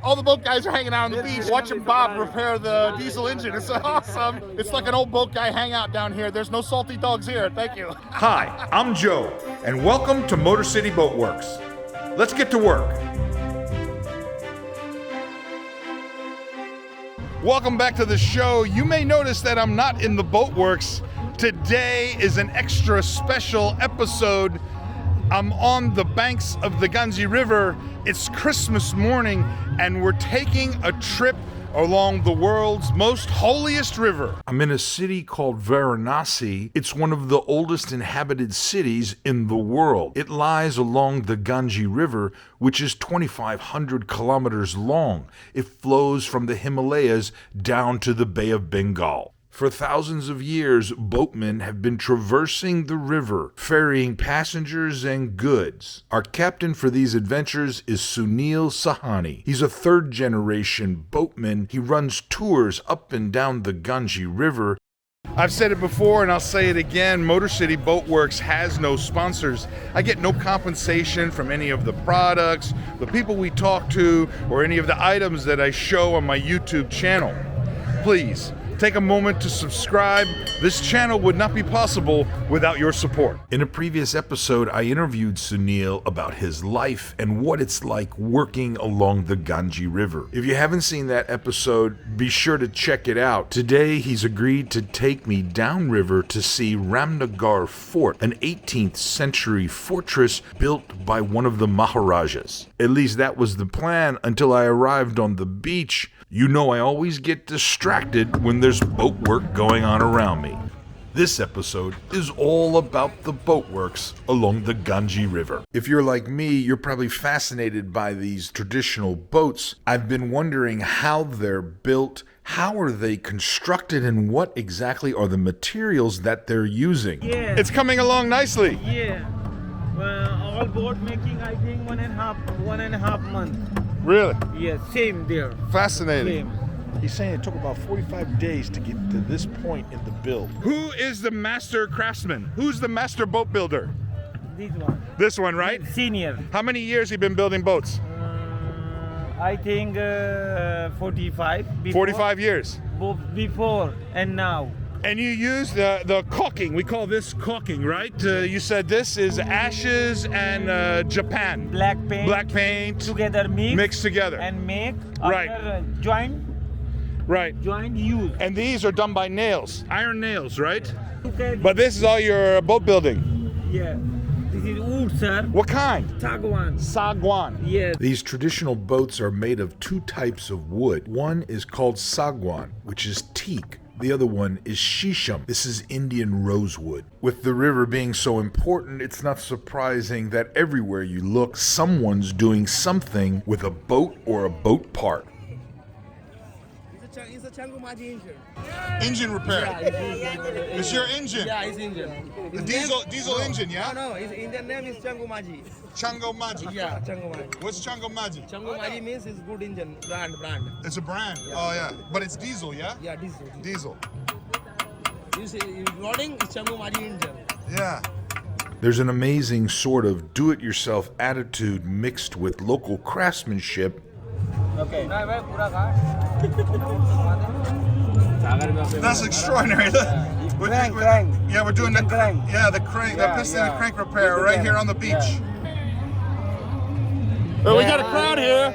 All the boat guys are hanging out on the beach watching Bob repair the diesel engine. It's awesome. It's like an old boat guy hangout down here. There's no salty dogs here. Thank you. Hi, I'm Joe, and welcome to Motor City Boat Werks. Let's get to work. Welcome back to the show. You may notice that I'm not in the boat works. Today is an extra special episode. I'm on the banks of the Ganges River. It's Christmas morning, and we're taking a trip along the world's most holiest river. I'm in a city called Varanasi. It's one of the oldest inhabited cities in the world. It lies along the Ganges River, which is 2,500 kilometers long. It flows from the Himalayas down to the Bay of Bengal. For thousands of years, boatmen have been traversing the river, ferrying passengers and goods. Our captain for these adventures is Sunil Sahani. He's a third-generation boatman. He runs tours up and down the Ganges River. I've said it before and I'll say it again, Motor City Boat Werks has no sponsors. I get no compensation from any of the products, the people we talk to, or any of the items that I show on my YouTube channel. Please, take a moment to subscribe. This channel would not be possible without your support. In a previous episode, I interviewed Sunil about his life and what it's like working along the Ganges River. If you haven't seen that episode, be sure to check it out. Today, he's agreed to take me downriver to see Ramnagar Fort, an 18th century fortress built by one of the Maharajas. At least that was the plan until I arrived on the beach. You know I always get distracted when there's boat work going on around me. This episode is all about the boat works along the Ganges River. If you're like me, you're probably fascinated by these traditional boats. I've been wondering how they're built, how are they constructed, and what exactly are the materials that they're using. Yeah. It's coming along nicely. Yeah. All boat making, I think one and a half month. Really? Yeah, same there. Fascinating. Same. He's saying it took about 45 days to get to this point in the build. Who is the master craftsman? Who's the master boat builder? This one. This one, right? Senior. How many years have you been building boats? I think 45. Before, 45 years. Before and now. And you use the caulking. We call this caulking, right? You said this is ashes and Japan. Black paint. Black paint. Together Mixed together. and make. Right. After, joint. Right. Joint use. And these are done by nails. Iron nails, right? Okay. But this is all your boat building. Yeah. This is wood, sir. What kind? Sagwan. Sagwan. Yes. These traditional boats are made of two types of wood. One is called sagwan, which is teak. The other one is Shisham. This is Indian rosewood. With the river being so important, it's not surprising that everywhere you look, someone's doing something with a boat or a boat part. It's a Changumaji engine. Engine repair. It's your engine. Yeah, it's engine. The diesel engine, yeah? No, his Indian name is Changumaji. Changomaji. Yeah, Changumaji. What's Changomaji? Changumaji means it's good engine, brand. It's a brand. Oh yeah. But it's diesel, yeah? Yeah, diesel. Diesel. You see, loading is Changumaji engine. Yeah. There's an amazing sort of do-it-yourself attitude mixed with local craftsmanship. Okay. That's extraordinary. Crank. Yeah, we're doing the crank. Yeah, the crank, the piston and crank repair right here on the beach. Well, we got a crowd here.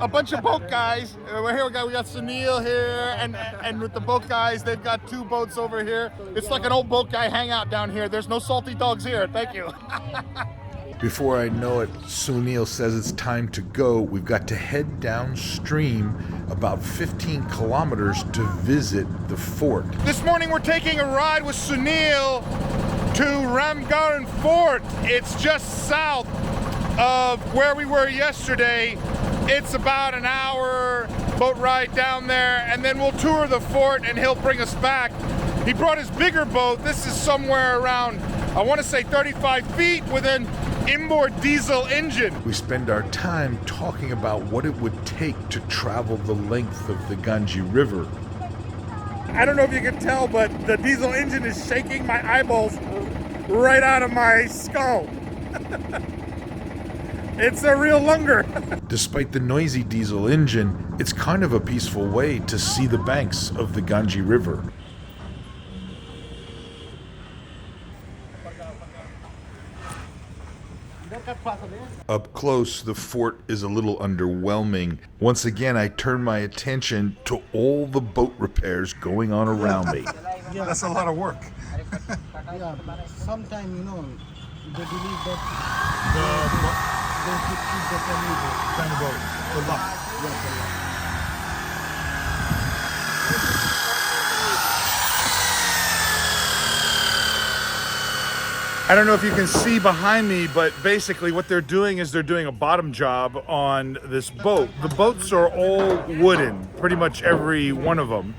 A bunch of boat guys. We're here. We got Sunil here, and with the boat guys, they've got two boats over here. It's like an old boat guy hangout down here. There's no salty dogs here. Thank you. Before I know it, Sunil says it's time to go. We've got to head downstream about 15 kilometers to visit the fort. This morning we're taking a ride with Sunil to Ramnagar Fort. It's just south of where we were yesterday. It's about an hour boat ride down there, and then we'll tour the fort and he'll bring us back. He brought his bigger boat. This is somewhere around, I want to say 35 feet with an inboard diesel engine. We spend our time talking about what it would take to travel the length of the Ganges River. I don't know if you can tell, but the diesel engine is shaking my eyeballs right out of my skull. It's a real lunger. Despite the noisy diesel engine, it's kind of a peaceful way to see the banks of the Ganges River. Up close, the fort is a little underwhelming. Once again, I turn my attention to all the boat repairs going on around me. That's a lot of work. Yeah, sometimes, you know, they believe that they should keep the Kind of boat. The luck. I don't know if you can see behind me, but basically what they're doing is they're doing a bottom job on this boat. The boats are all wooden, pretty much every one of them.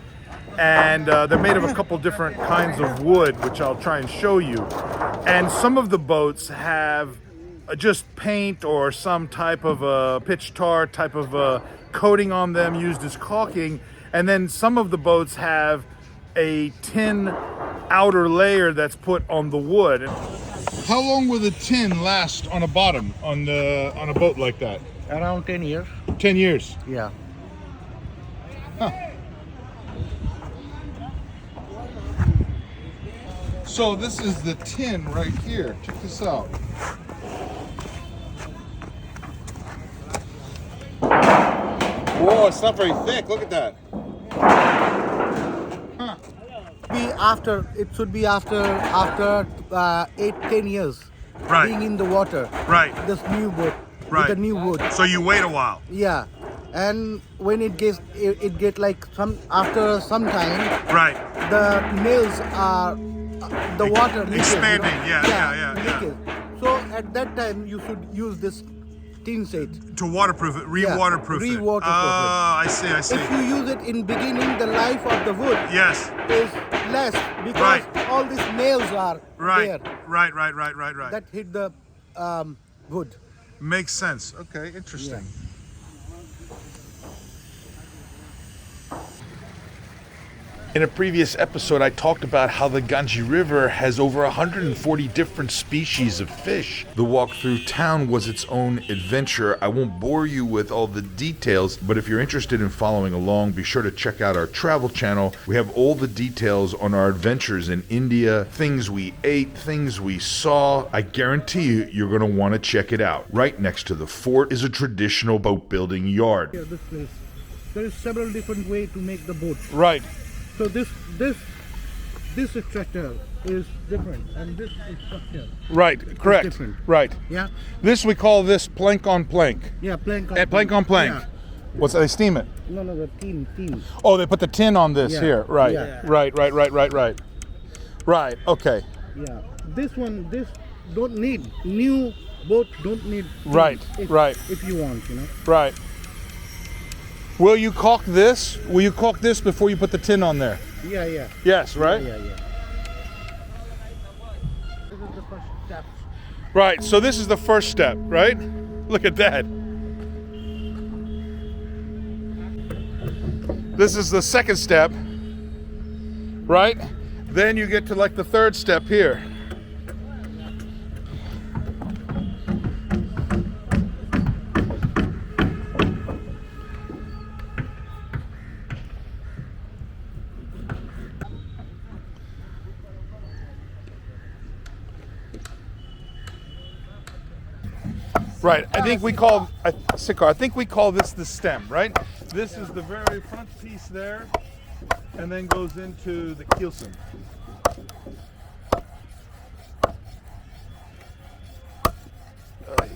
And they're made of a couple different kinds of wood, which I'll try and show you. And some of the boats have just paint or some type of a pitch tar type of a coating on them used as caulking. And then some of the boats have a tin outer layer that's put on the wood. How long will the tin last on a bottom on a boat like that? around 10 years. 10 years. Yeah. So this is the tin right here. Check this out. Whoa, it's not very thick. Look at that. Huh. It should be after 8-10 years Right. being in the water. Right. This new boat Right. with the new wood. So you wait a while. Yeah, and when it get like after some time, Right. the nails are the water leakage, Expanding, yeah. leakage. So at that time you should use this tin set. To waterproof it, re-waterproof it. re-waterproof Oh, I see. If you use it in beginning, the life of the wood Yes. is less because Right. all these nails are there Right. that hit the wood. Makes sense. Okay, interesting. In a previous episode, I talked about how the Ganges River has over 140 different species of fish. The walk through town was its own adventure. I won't bore you with all the details, but if you're interested in following along, be sure to check out our travel channel. We have all the details on our adventures in India, things we ate, things we saw. I guarantee you're going to want to check it out. Right next to the fort is a traditional boat building yard. Here, this place. There is several different ways to make the boat. Right. So this structure is different, and this structure. Right. Correct. different. Right. Yeah. This we call this plank on plank. Yeah, plank on Plank on plank. Yeah. What's that? They steam it. No, the tin. Oh, they put the tin on this Yeah. here. Right. Yeah. Right. Right. Okay. Yeah. This don't need new boat. Don't need. tin Right, right. If you want, Right. Will you caulk this? Will you caulk this before you put the tin on there? Yeah. Yes, right? Yeah. This is the first step. Right, so this is the first step, right? Look at that. This is the second step, right? Then you get to like the third step here. Right, I think we call this the stem, right? This is the very front piece there, and then goes into the keelson.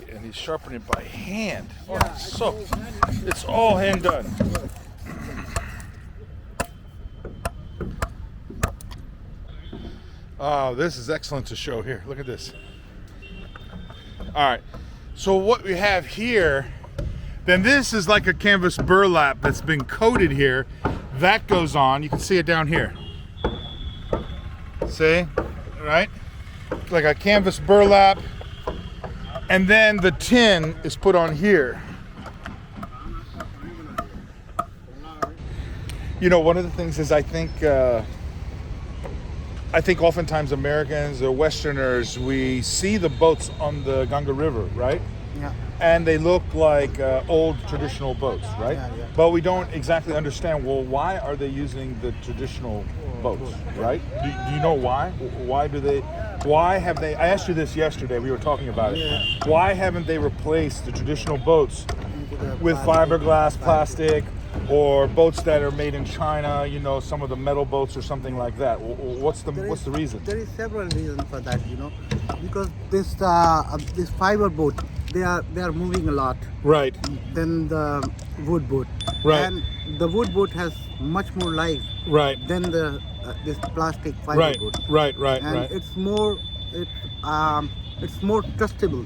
And he's sharpening it by hand. Oh, it's all hand done. Oh, this is excellent to show here. Look at this. All right. So what we have here, then this is like a canvas burlap that's been coated here. That goes on. You can see it down here. See? Right? Like a canvas burlap. And then the tin is put on here. You know, one of the things is I think oftentimes Americans or Westerners, we see the boats on the Ganges River, right? Yeah. and they look like old traditional boats, right? Yeah, yeah. But we don't exactly understand, well, why are they using the traditional boats, right? Do you know why? Why have they, I asked you this yesterday, we were talking about it. Yeah. Why haven't they replaced the traditional boats Into the with fiberglass, plastic, or boats that are made in China, you know, some of the metal boats or something like that? What's the reason? There is several reasons for that, you know, because this fiber boat, they are moving a lot Right, than the wood boat. Right. And the wood boat has much more life right, than the this plastic fiber right, boat. right, And right. it's more trustable.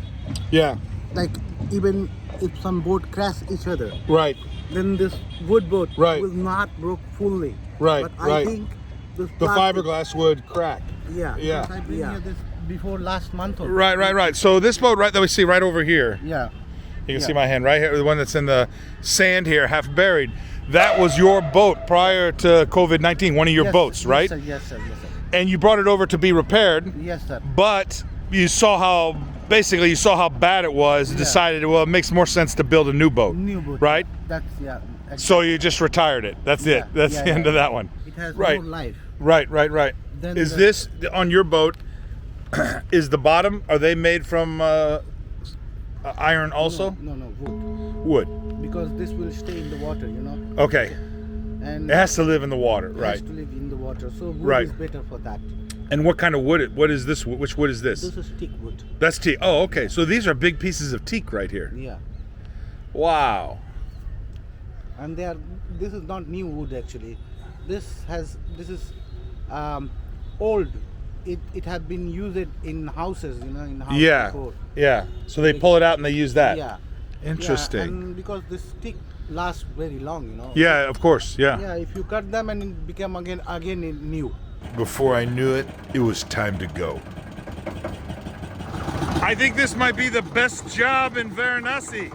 Yeah, Like even if some boat crash each other, right, then this wood boat Right. will not break fully. Right, But right. I think this the plastic- fiberglass would crack. Yeah. Yeah. Because I bring here this before last month. Or Right. So this boat right that we see right over here, Yeah. you can Yeah. see my hand right here, the one that's in the sand here, half buried. That was your boat prior to COVID-19, one of your Yes, boats, right? Yes, sir. And you brought it over to be repaired, Yes, sir. but you saw how bad it was, and Yeah. decided, well, it makes more sense to build a new boat. New boat. Right? That's So you just retired it. That's it. Yeah, That's yeah, the end yeah. of that one. It has Right. more life. Right. Then Is the- this on your boat? Is the bottom? Are they made from iron also? No, wood. Wood. Because this will stay in the water, you know. Okay. And It has to live in the water, it right? has to live in the water. So wood Right. is better for that. And what kind of wood? What is this? Which wood is this? This is teak wood. That's teak. Oh, okay. So these are big pieces of teak right here. Yeah. Wow. And this is not new wood actually. This is old. It had been used in houses, you know, in houses Yeah. before. Yeah. So they pull it out and they use that. Yeah. Interesting. Yeah, and because this stick lasts very long, you know. Yeah, of course. Yeah. Yeah, if you cut them and it become again new. Before I knew it, it was time to go. I think this might be the best job in Varanasi.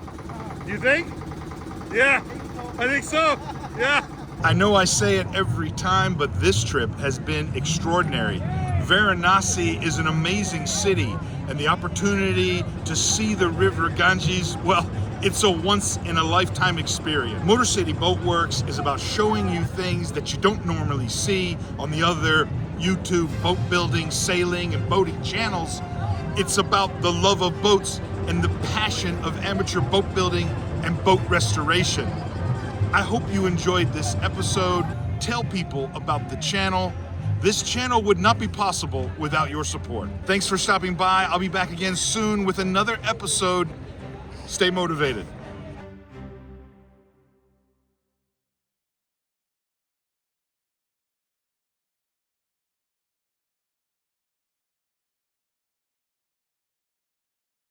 You think? Yeah, I think so. Yeah. I know I say it every time, but this trip has been extraordinary. Varanasi is an amazing city, and the opportunity to see the river Ganges, well, it's a once-in-a-lifetime experience. Motor City Boat Works is about showing you things that you don't normally see on the other YouTube boat building, sailing, and boating channels. It's about the love of boats and the passion of amateur boat building and boat restoration. I hope you enjoyed this episode. Tell people about the channel. This channel would not be possible without your support. Thanks for stopping by. I'll be back again soon with another episode. Stay motivated.